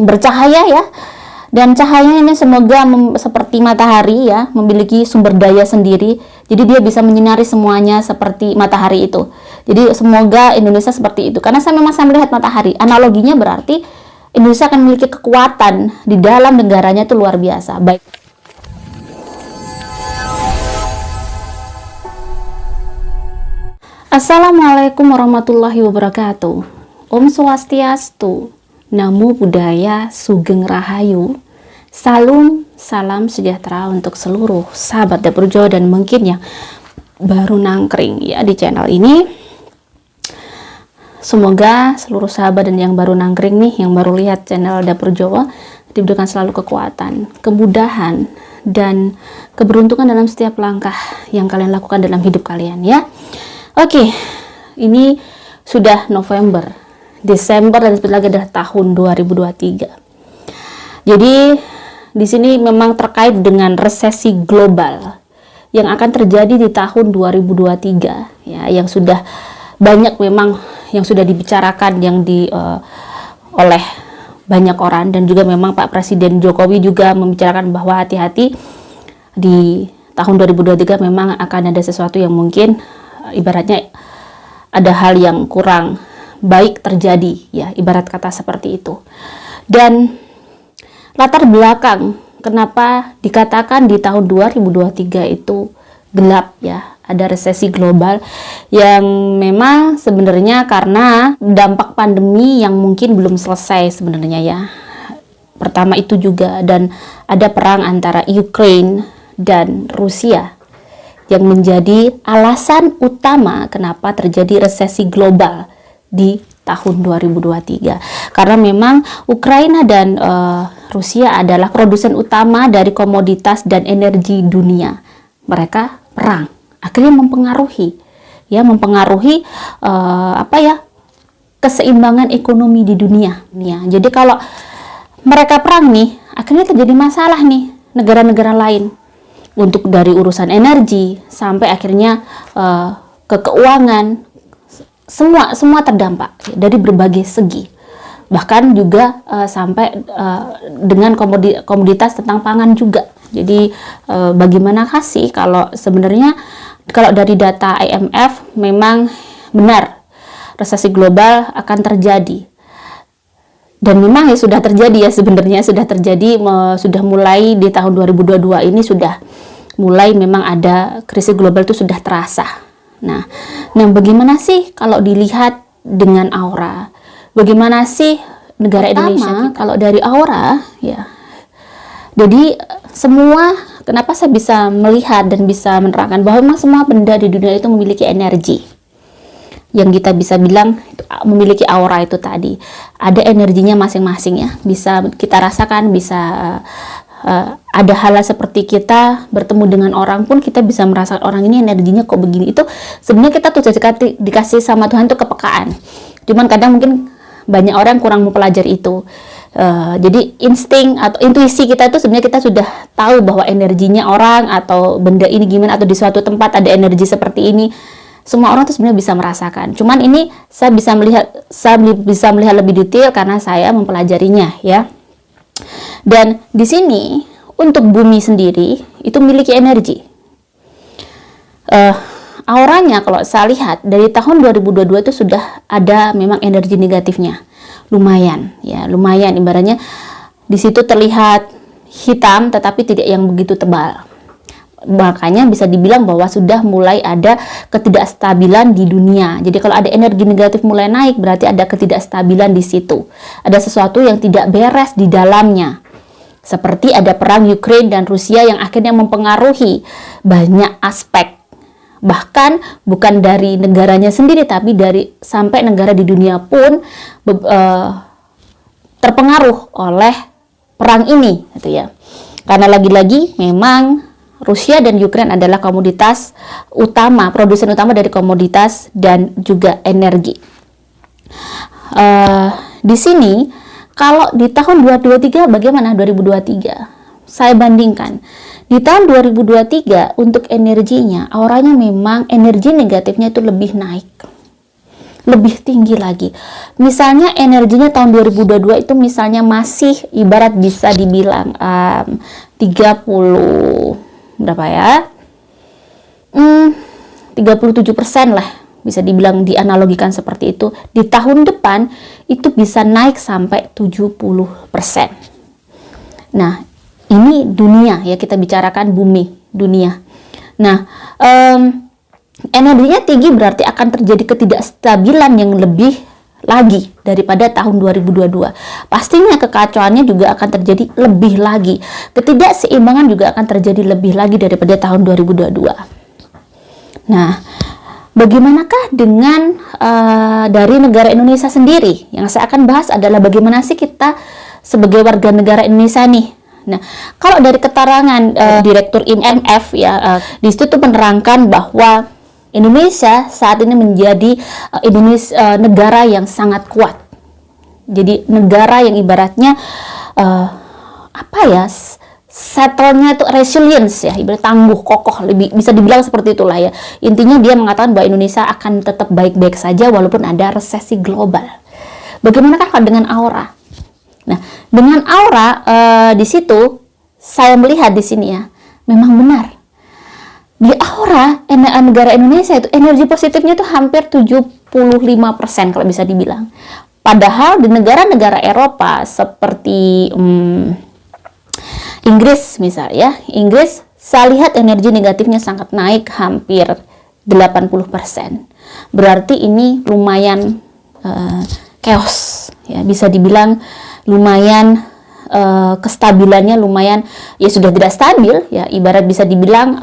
bercahaya ya. Dan cahayanya ini semoga seperti matahari ya, memiliki sumber daya sendiri. Jadi dia bisa menyinari semuanya seperti matahari itu. Jadi semoga Indonesia seperti itu. Karena saya memang melihat matahari. Analoginya berarti Indonesia akan memiliki kekuatan di dalam negaranya itu luar biasa. Baik. Assalamualaikum warahmatullahi wabarakatuh. Om Swastiastu. Namo Buddhaya, Sugeng Rahayu. Salam sejahtera untuk seluruh sahabat dapur Jawa dan mungkin yang baru nangkring ya di channel ini. Semoga seluruh sahabat dan yang baru nangkring nih, yang baru lihat channel dapur Jawa, diberikan selalu kekuatan, kemudahan, dan keberuntungan dalam setiap langkah yang kalian lakukan dalam hidup kalian ya. Oke, ini sudah November. Desember dan sebentar lagi adalah tahun 2023. Jadi di sini memang terkait dengan resesi global yang akan terjadi di tahun 2023 ya, yang sudah banyak memang yang sudah dibicarakan oleh banyak orang, dan juga memang Pak Presiden Jokowi juga membicarakan bahwa hati-hati di tahun 2023 memang akan ada sesuatu yang mungkin ibaratnya ada hal yang kurang baik terjadi ya, ibarat kata seperti itu. Dan latar belakang kenapa dikatakan di tahun 2023 itu gelap ya, ada resesi global yang memang sebenarnya karena dampak pandemi yang mungkin belum selesai sebenarnya ya. Pertama itu juga, dan ada perang antara Ukraine dan Rusia yang menjadi alasan utama kenapa terjadi resesi global di tahun 2023. Karena memang Ukraina dan Rusia adalah produsen utama dari komoditas dan energi dunia. Mereka perang, akhirnya mempengaruhi keseimbangan ekonomi di dunia. Jadi kalau mereka perang nih, akhirnya terjadi masalah nih negara-negara lain, untuk dari urusan energi sampai akhirnya ke keuangan, semua terdampak dari berbagai segi, bahkan juga sampai dengan komoditas tentang pangan juga. Jadi bagaimana sih kalau sebenarnya kalau dari data IMF memang benar resesi global akan terjadi, dan memang ya sudah terjadi ya, sebenarnya sudah terjadi, sudah mulai di tahun 2022 ini sudah mulai memang ada krisis global itu sudah terasa. Nah, bagaimana sih kalau dilihat dengan aura? Bagaimana sih negara Indonesia kalau dari aura ya? Jadi semua, kenapa saya bisa melihat dan bisa menerangkan bahwa memang semua benda di dunia itu memiliki energi yang kita bisa bilang memiliki aura itu tadi. Ada energinya masing-masing ya, bisa kita rasakan, bisa ada hal seperti kita bertemu dengan orang pun kita bisa merasakan orang ini energinya kok begini. Itu sebenarnya kita tuh dikasih sama Tuhan tuh kepekaan. Cuman kadang mungkin banyak orang kurang mempelajari itu. Jadi insting atau intuisi kita itu sebenarnya kita sudah tahu bahwa energinya orang atau benda ini gimana, atau di suatu tempat ada energi seperti ini. Semua orang tuh sebenarnya bisa merasakan. Cuman ini saya bisa melihat lebih detail karena saya mempelajarinya ya. Dan di sini untuk bumi sendiri itu memiliki energi. Auranya kalau saya lihat dari tahun 2022 itu sudah ada memang energi negatifnya. Lumayan ibaratnya di situ terlihat hitam tetapi tidak yang begitu tebal. Makanya bisa dibilang bahwa sudah mulai ada ketidakstabilan di dunia. Jadi kalau ada energi negatif mulai naik, berarti ada ketidakstabilan di situ. Ada sesuatu yang tidak beres di dalamnya. Seperti ada perang Ukraine dan Rusia yang akhirnya mempengaruhi banyak aspek. Bahkan bukan dari negaranya sendiri, tapi sampai negara di dunia pun terpengaruh oleh perang ini, gitu ya. Karena lagi-lagi memang Rusia dan Ukraine adalah produsen utama dari komoditas dan juga energi. Di sini kalau di tahun 2023 bagaimana 2023? Saya bandingkan. Di tahun 2023 untuk energinya, auranya memang energi negatifnya itu lebih naik. lebih tinggi lagi. Misalnya energinya tahun 2022 itu misalnya masih ibarat bisa dibilang 30 berapa ya? 37% lah, bisa dibilang, dianalogikan seperti itu. Di tahun depan itu bisa naik sampai 70%. Nah, ini dunia ya, kita bicarakan bumi, dunia. Nah, energinya tinggi berarti akan terjadi ketidakstabilan yang lebih lagi daripada tahun 2022. Pastinya kekacauannya juga akan terjadi lebih lagi. Ketidakseimbangan juga akan terjadi lebih lagi daripada tahun 2022. Nah, bagaimanakah dengan dari negara Indonesia sendiri? Yang saya akan bahas adalah bagaimana sih kita sebagai warga negara Indonesia nih. Nah, kalau dari keterangan Direktur IMF ya, di situ tuh menerangkan bahwa Indonesia saat ini menjadi negara yang sangat kuat. Jadi negara yang ibaratnya settlenya itu resilience ya, ibarat tangguh, kokoh, lebih bisa dibilang seperti itulah ya. Intinya dia mengatakan bahwa Indonesia akan tetap baik-baik saja walaupun ada resesi global. Bagaimana kan dengan aura? Nah, dengan aura di situ saya melihat di sini ya, memang benar. Di aura negara Indonesia itu energi positifnya itu hampir 75% kalau bisa dibilang. Padahal di negara-negara Eropa seperti Inggris misalnya, Inggris saya lihat energi negatifnya sangat naik, hampir 80%. Berarti ini lumayan chaos ya, bisa dibilang lumayan kestabilannya lumayan ya, sudah tidak stabil ya, ibarat bisa dibilang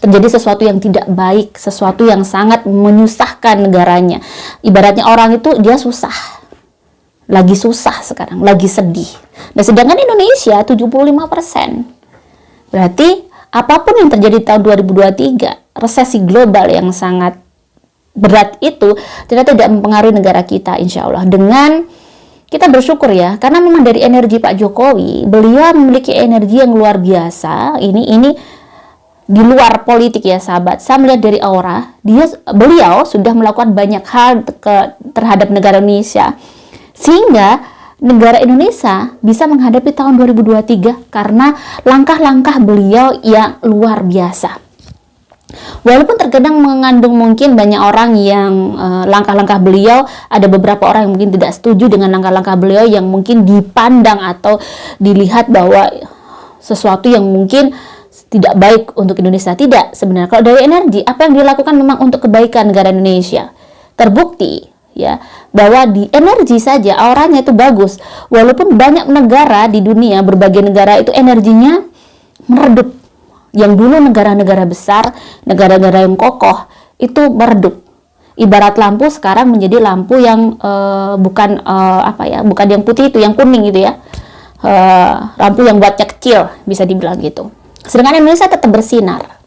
terjadi sesuatu yang tidak baik, sesuatu yang sangat menyusahkan negaranya. Ibaratnya orang itu dia lagi susah sekarang, lagi sedih. Nah, sedangkan Indonesia 75%. Berarti apapun yang terjadi tahun 2023, resesi global yang sangat berat itu tidak mempengaruhi negara kita, insya Allah. Dengan kita bersyukur ya, karena memang dari energi Pak Jokowi, beliau memiliki energi yang luar biasa. Ini di luar politik ya sahabat. Saya melihat dari aura, beliau sudah melakukan banyak hal terhadap negara Indonesia, sehingga negara Indonesia bisa menghadapi tahun 2023 karena langkah-langkah beliau yang luar biasa. Walaupun terkadang mengandung mungkin banyak orang yang langkah-langkah beliau, ada beberapa orang yang mungkin tidak setuju dengan langkah-langkah beliau yang mungkin dipandang atau dilihat bahwa sesuatu yang mungkin tidak baik untuk Indonesia. Tidak, sebenarnya kalau dari energi, apa yang dilakukan memang untuk kebaikan negara Indonesia. Terbukti ya bahwa di energi saja auranya itu bagus. Walaupun banyak negara di dunia, berbagai negara itu energinya meredup. Yang dulu negara-negara besar, negara-negara yang kokoh itu meredup. Ibarat lampu sekarang menjadi lampu yang bukan yang putih itu, yang kuning itu ya. Lampu yang wattnya kecil, bisa dibilang gitu. Sedangkan Indonesia tetap bersinar.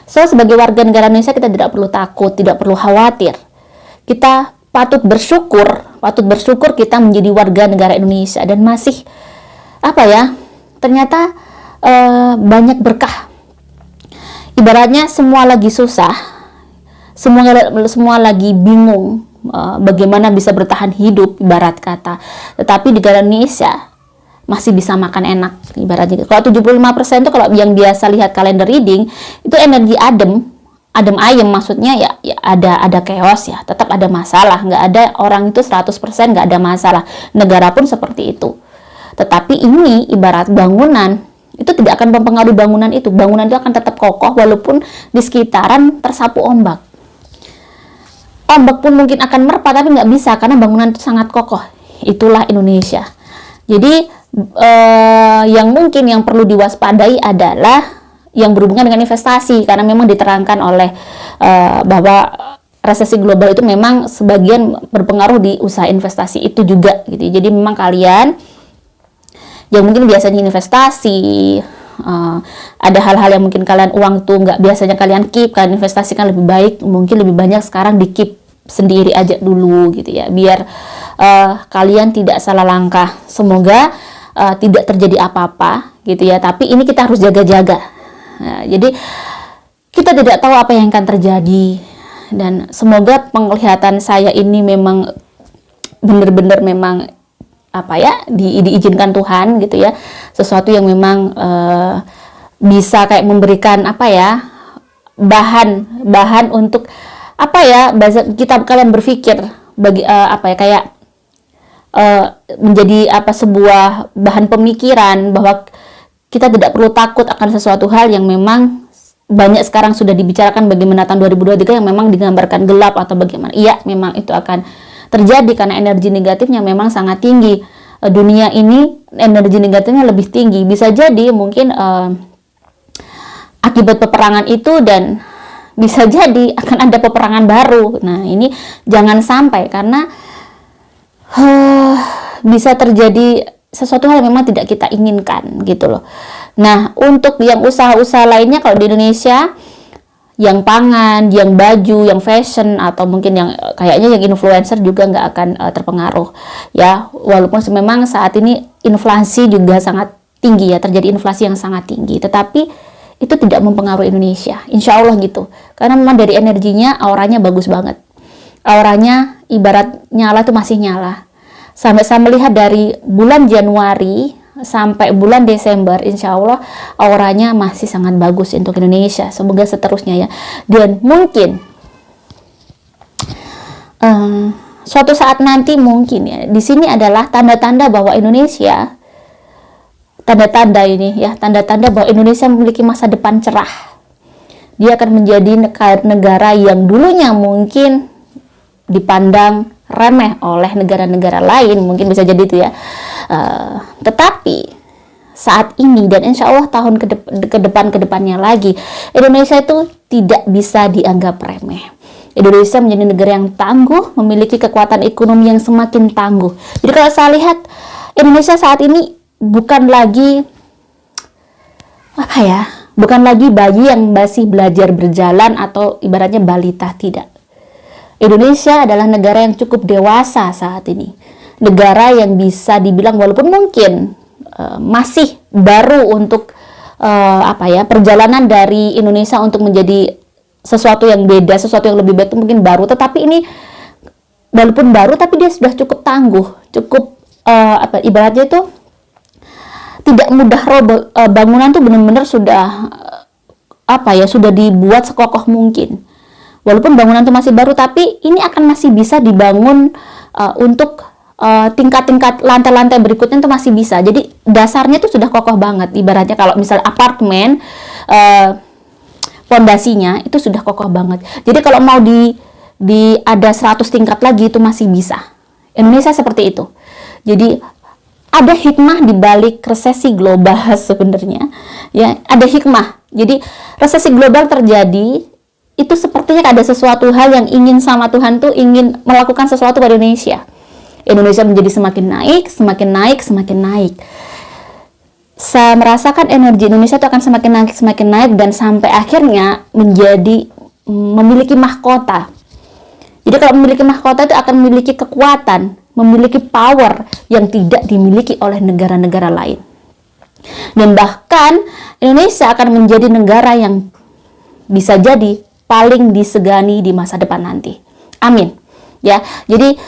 So, sebagai warga negara Indonesia kita tidak perlu takut, tidak perlu khawatir. Kita patut bersyukur kita menjadi warga negara Indonesia dan masih ternyata banyak berkah. Ibaratnya semua lagi susah, semua lagi bingung bagaimana bisa bertahan hidup, ibarat kata. Tetapi negara Indonesia masih bisa makan enak, ibaratnya. Kalau 75% itu kalau yang biasa lihat kalender reading, itu energi adem ayem, maksudnya ya ada chaos ya, tetap ada masalah, nggak ada orang itu 100% nggak ada masalah. Negara pun seperti itu. Tetapi ini ibarat bangunan, itu tidak akan mempengaruhi bangunan itu akan tetap kokoh walaupun di sekitaran tersapu ombak pun mungkin akan merpa, tapi nggak bisa karena bangunan itu sangat kokoh. Itulah Indonesia. Jadi yang mungkin yang perlu diwaspadai adalah yang berhubungan dengan investasi, karena memang diterangkan oleh bahwa resesi global itu memang sebagian berpengaruh di usaha investasi itu juga gitu. Jadi memang kalian yang mungkin biasanya investasi, ada hal-hal yang mungkin kalian uang tuh nggak biasanya kalian keep, kalian investasikan lebih baik, mungkin lebih banyak sekarang di keep sendiri aja dulu gitu ya, biar kalian tidak salah langkah. Semoga tidak terjadi apa-apa gitu ya, tapi ini kita harus jaga-jaga. Nah, jadi kita tidak tahu apa yang akan terjadi Dan semoga penglihatan saya ini memang benar-benar memang diizinkan Tuhan gitu ya, sesuatu yang memang bisa kayak memberikan bahan untuk kita kalian berpikir menjadi sebuah bahan pemikiran bahwa kita tidak perlu takut akan sesuatu hal yang memang banyak sekarang sudah dibicarakan bagaimana tahun 2023 yang memang digambarkan gelap atau bagaimana. Iya, memang itu akan terjadi karena energi negatifnya memang sangat tinggi. Dunia ini energi negatifnya lebih tinggi. Bisa jadi mungkin akibat peperangan itu, dan bisa jadi akan ada peperangan baru. Nah, ini jangan sampai, karena bisa terjadi sesuatu hal yang memang tidak kita inginkan gitu loh. Nah, untuk yang usaha-usaha lainnya kalau di Indonesia, yang pangan, yang baju, yang fashion, atau mungkin yang kayaknya yang influencer juga nggak akan terpengaruh ya, walaupun memang saat ini inflasi juga sangat tinggi ya, terjadi inflasi yang sangat tinggi, tetapi itu tidak mempengaruhi Indonesia, insya Allah gitu, karena memang dari energinya, auranya bagus banget, auranya ibarat nyala itu masih nyala. Sampai saya melihat dari bulan Januari sampai bulan Desember, insya Allah auranya masih sangat bagus untuk Indonesia. Semoga seterusnya ya. Dan mungkin suatu saat nanti mungkin ya, di sini adalah tanda-tanda bahwa Indonesia, tanda-tanda bahwa Indonesia memiliki masa depan cerah. Dia akan menjadi negara yang dulunya mungkin dipandang remeh oleh negara-negara lain, mungkin bisa jadi itu ya, tetapi saat ini dan insya Allah tahun kedepannya lagi, Indonesia itu tidak bisa dianggap remeh. Indonesia menjadi negara yang tangguh, memiliki kekuatan ekonomi yang semakin tangguh. Jadi kalau saya lihat Indonesia saat ini bukan lagi bukan lagi bayi yang masih belajar berjalan atau ibaratnya balita, tidak. Indonesia adalah negara yang cukup dewasa saat ini. Negara yang bisa dibilang walaupun mungkin masih baru untuk perjalanan dari Indonesia untuk menjadi sesuatu yang beda, sesuatu yang lebih baik itu mungkin baru, tetapi ini walaupun baru tapi dia sudah cukup tangguh, cukup ibaratnya itu tidak mudah roboh. Bangunan tuh benar-benar sudah sudah dibuat sekokoh mungkin. Walaupun bangunan itu masih baru, tapi ini akan masih bisa dibangun untuk tingkat-tingkat lantai-lantai berikutnya itu masih bisa. Jadi dasarnya itu sudah kokoh banget. Ibaratnya kalau misal apartemen, pondasinya itu sudah kokoh banget. Jadi kalau mau ada 100 tingkat lagi itu masih bisa. Indonesia seperti itu. Jadi ada hikmah di balik resesi global sebenarnya. Ya, ada hikmah. Jadi resesi global terjadi itu sepertinya ada sesuatu hal yang ingin sama Tuhan tuh ingin melakukan sesuatu pada Indonesia. Indonesia menjadi semakin naik, semakin naik, semakin naik. Saya merasakan energi Indonesia itu akan semakin naik dan sampai akhirnya memiliki mahkota. Jadi kalau memiliki mahkota itu akan memiliki kekuatan, memiliki power yang tidak dimiliki oleh negara-negara lain. Dan bahkan Indonesia akan menjadi negara yang bisa jadi paling disegani di masa depan nanti. Amin. Ya, jadi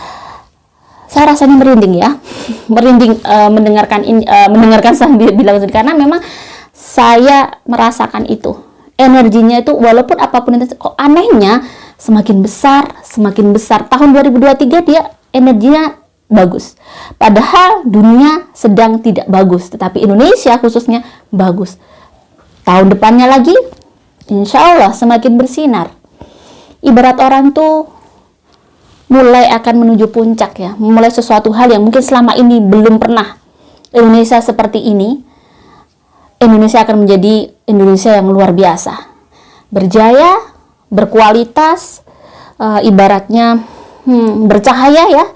saya rasanya merinding ya, merinding mendengarkan sambil bilang itu, karena memang saya merasakan itu. Energinya itu walaupun apapun itu, kok anehnya semakin besar, semakin besar. Tahun 2023 dia energinya bagus. Padahal dunia sedang tidak bagus, tetapi Indonesia khususnya bagus. Tahun depannya lagi insya Allah semakin bersinar. Ibarat orang tuh mulai akan menuju puncak ya, mulai sesuatu hal yang mungkin selama ini belum pernah Indonesia seperti ini. Indonesia akan menjadi Indonesia yang luar biasa, berjaya, berkualitas, ibaratnya bercahaya ya.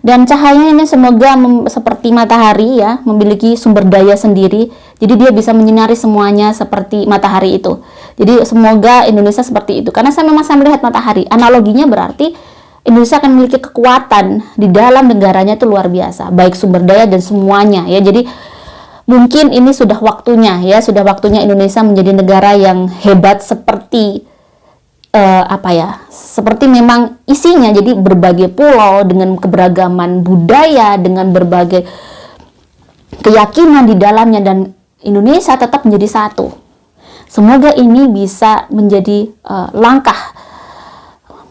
Dan cahayanya ini semoga seperti matahari ya, memiliki sumber daya sendiri. Jadi dia bisa menyinari semuanya seperti matahari itu. Jadi semoga Indonesia seperti itu. Karena saya memang melihat matahari. Analoginya berarti Indonesia akan memiliki kekuatan di dalam negaranya itu luar biasa, baik sumber daya dan semuanya ya. Jadi mungkin ini sudah waktunya ya, sudah waktunya Indonesia menjadi negara yang hebat seperti apa ya, seperti memang isinya jadi berbagai pulau dengan keberagaman budaya, dengan berbagai keyakinan di dalamnya, dan Indonesia tetap menjadi satu. Semoga ini bisa menjadi langkah.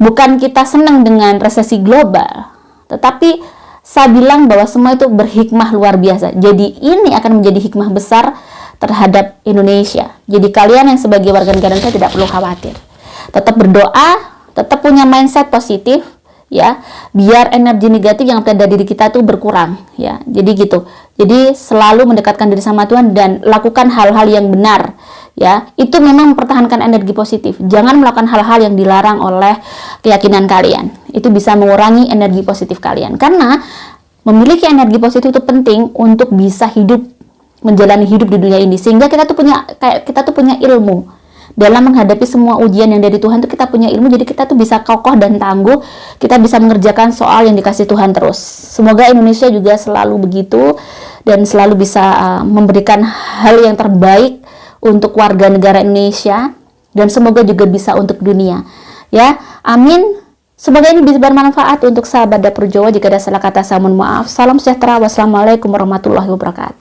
Bukan kita senang dengan resesi global, tetapi saya bilang bahwa semua itu berhikmah luar biasa. Jadi ini akan menjadi hikmah besar terhadap Indonesia. Jadi kalian yang sebagai warga negara Indonesia tidak perlu khawatir. Tetap berdoa, tetap punya mindset positif, ya, biar energi negatif yang ada di diri kita itu berkurang, ya. Jadi gitu. Jadi selalu mendekatkan diri sama Tuhan dan lakukan hal-hal yang benar, ya. Itu memang mempertahankan energi positif. Jangan melakukan hal-hal yang dilarang oleh keyakinan kalian. Itu bisa mengurangi energi positif kalian. Karena memiliki energi positif itu penting untuk bisa hidup, menjalani hidup di dunia ini, sehingga kita tuh punya ilmu dalam menghadapi semua ujian yang dari Tuhan. Tuh kita punya ilmu, jadi kita tuh bisa kokoh dan tangguh, kita bisa mengerjakan soal yang dikasih Tuhan terus. Semoga Indonesia juga selalu begitu dan selalu bisa memberikan hal yang terbaik untuk warga negara Indonesia, dan semoga juga bisa untuk dunia, ya, amin. Semoga ini bisa bermanfaat untuk sahabat Dapur Jawa. Jika ada salah kata, saya mohon maaf. Salam sejahtera, wassalamualaikum warahmatullahi wabarakatuh.